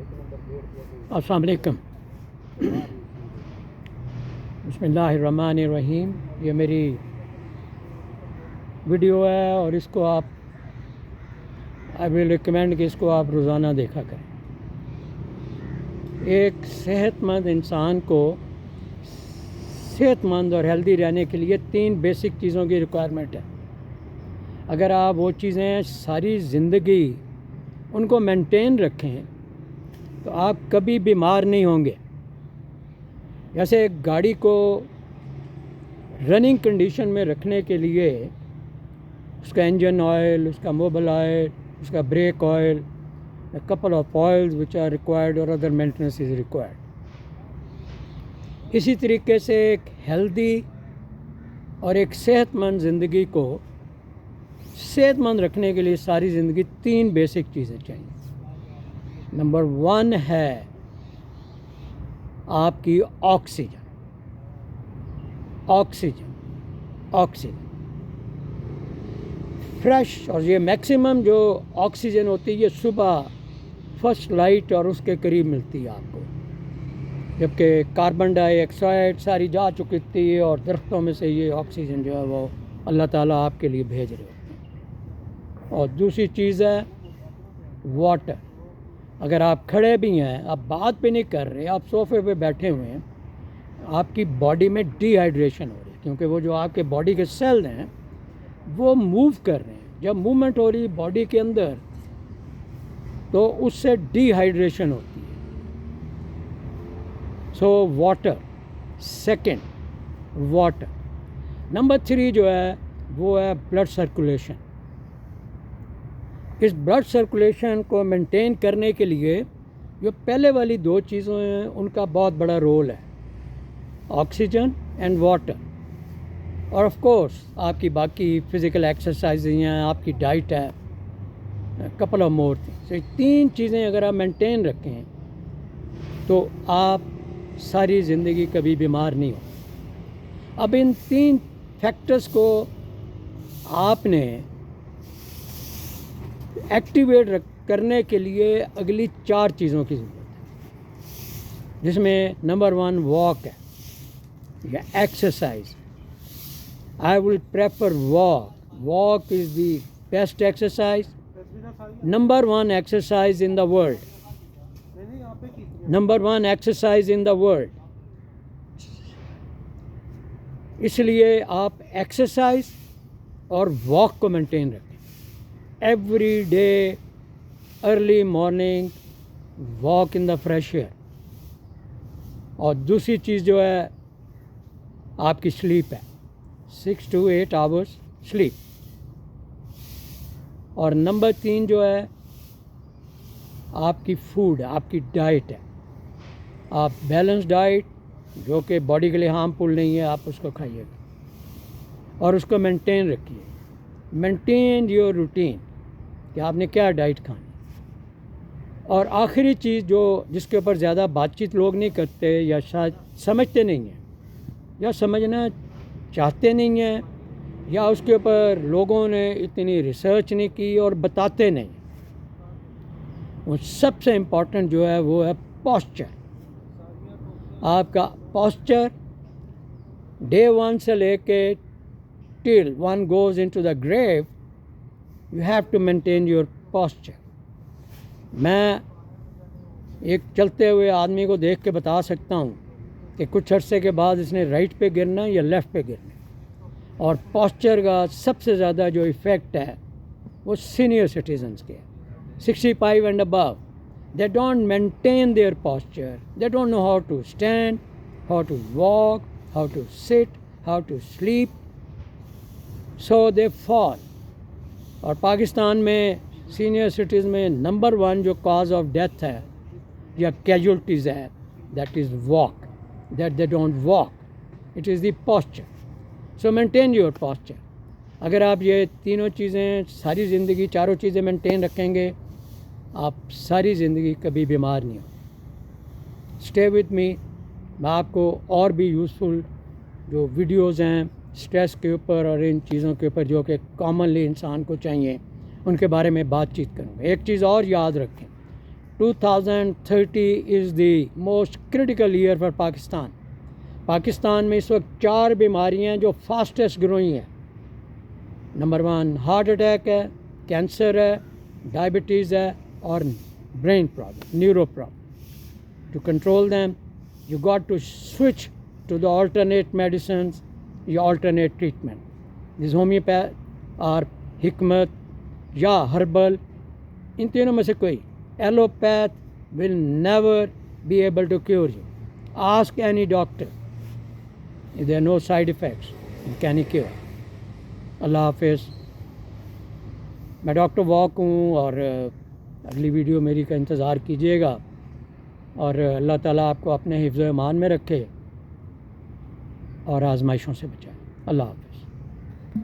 السلام علیکم. بسم اللہ الرحمن الرحیم. یہ میری ویڈیو ہے اور اس کو آپ آئی ول ریکمینڈ کہ اس کو آپ روزانہ دیکھا کریں. ایک صحت مند انسان کو صحت مند اور ہیلدی رہنے کے لیے 3 بیسک چیزوں کی ریکوائرمنٹ ہے. اگر آپ وہ چیزیں ساری زندگی ان کو مینٹین رکھیں تو آپ کبھی بیمار نہیں ہوں گے. جیسے ایک گاڑی کو رننگ کنڈیشن میں رکھنے کے لیے اس کا انجن آئل، اس کا موبل آئل، اس کا brake oil, couple of oils which are required اور ادر مینٹیننس از ریکوائرڈ. اسی طریقے سے ایک ہیلدی اور ایک صحت مند زندگی کو صحت مند رکھنے کے لیے ساری زندگی 3 بیسک چیزیں چاہیے. نمبر 1 ہے آپ کی آکسیجن. فریش، اور یہ میکسیمم جو آکسیجن ہوتی ہے یہ صبح فرسٹ لائٹ اور اس کے قریب ملتی ہے آپ کو، جبکہ کاربن ڈائی آکسائڈ ساری جا چکی تھی اور درختوں میں سے یہ آکسیجن جو ہے وہ اللہ تعالیٰ آپ کے لیے بھیج رہے ہوتے ہیں. اور دوسری چیز ہے واٹر. اگر آپ کھڑے بھی ہیں، آپ بات بھی نہیں کر رہے، آپ صوفے پہ بیٹھے ہوئے ہیں، آپ کی باڈی میں ڈی ہائیڈریشن ہو رہی ہے، کیونکہ وہ جو آپ کے باڈی کے سیل ہیں وہ موو کر رہے ہیں. جب موومنٹ ہو رہی ہے باڈی کے اندر تو اس سے ڈی ہائیڈریشن ہوتی ہے. سو واٹر. Second water. نمبر 3 جو ہے وہ ہے بلڈ سرکولیشن. اس بلڈ سرکولیشن کو مینٹین کرنے کے لیے جو پہلے والی 2 چیزیں ہیں ان کا بہت بڑا رول ہے، آکسیجن اینڈ واٹر. اور آف کورس آپ کی باقی فزیکل ایکسرسائز ہیں، آپ کی ڈائٹ ہے، کپل آف مور تھنگس. 3 چیزیں اگر آپ مینٹین رکھیں تو آپ ساری زندگی کبھی بیمار نہیں ہو. اب ان 3 فیکٹرز کو آپ نے ایکٹیویٹ کرنے کے لیے اگلی 4 چیزوں کی ضرورت ہے، جس میں نمبر 1 واک ہے یا exercise. I will prefer walk. Walk is the best exercise. Number 1 exercise in the world. Number 1 exercise in the world. اس لیے آپ ایکسرسائز اور واک کو مینٹین رکھیں. Every day early morning walk in the fresh air. اور دوسری چیز جو ہے آپ کی سلیپ ہے، 6 to 8 آورس سلیپ. اور نمبر 3 جو ہے آپ کی فوڈ، آپ کی ڈائٹ ہے. آپ بیلنس ڈائٹ جو کہ باڈی کے لیے ہارمفل نہیں ہے آپ اس کو کھائیے گا اور اس کو مینٹین رکھیے. مینٹین یور روٹین کہ آپ نے کیا ڈائٹ کھانی. اور آخری چیز جس کے اوپر زیادہ بات چیت لوگ نہیں کرتے یا شاید سمجھتے نہیں ہیں یا سمجھنا چاہتے نہیں ہیں یا اس کے اوپر لوگوں نے اتنی ریسرچ نہیں کی اور بتاتے نہیں. وہ سب سے امپورٹنٹ جو ہے وہ ہے پوسچر. آپ کا پوسچر ڈے 1 سے لے کے ٹل 1 goes into the grave, you have to maintain your posture. میں ایک چلتے ہوئے آدمی کو دیکھ کے بتا سکتا ہوں کہ کچھ عرصے کے بعد اس نے رائٹ پہ گرنا یا لیفٹ پہ گرنا. اور پوسچر کا سب سے زیادہ جو ایفیکٹ ہے وہ سینئر سٹیزنس کے 65 and above. They don't maintain their posture. They don't know how to stand, how to walk, how to sit, how to sleep. So they fall. اور پاکستان میں سینئر سٹیز میں نمبر 1 جو cause of death ہے یا casualties ہے that is walk. That they don't walk. It is the posture. So maintain your posture. اگر آپ یہ تینوں چیزیں ساری زندگی 4 چیزیں مینٹین رکھیں گے آپ ساری زندگی کبھی بیمار نہیں ہوں. Stay with me. میں آپ کو اور بھی یوزفل جو ویڈیوز ہیں اسٹریس کے اوپر اور ان چیزوں کے اوپر جو کہ کامنلی انسان کو چاہیے ان کے بارے میں بات چیت کروں گا. ایک چیز اور یاد رکھیں، 2030 is the most critical year for Pakistan. Pakistan میں اس وقت 4 بیماریاں ہیں جو فاسٹسٹ گروئنگ ہیں. نمبر 1 ہارٹ اٹیک ہے, کینسر ہے, ڈائبٹیز ہے اور brain problem, neuro problem. To control them you got to switch to the alternate medicines یا آلٹرنیٹ ٹریٹمنٹ. دس ہومیوپیتھ اور حکمت یا ہربل, ان تینوں میں سے کوئی. Allopath will never be able to cure you. Ask any doctor, there are no side effects, you can cure. اللہ حافظ. میں ڈاکٹر واک ہوں, اور اگلی ویڈیو میری کا انتظار کیجیے گا, اور اللہ تعالیٰ آپ کو اپنے حفظ و امان میں رکھے اور آزمائشوں سے بچائے. اللہ حافظ.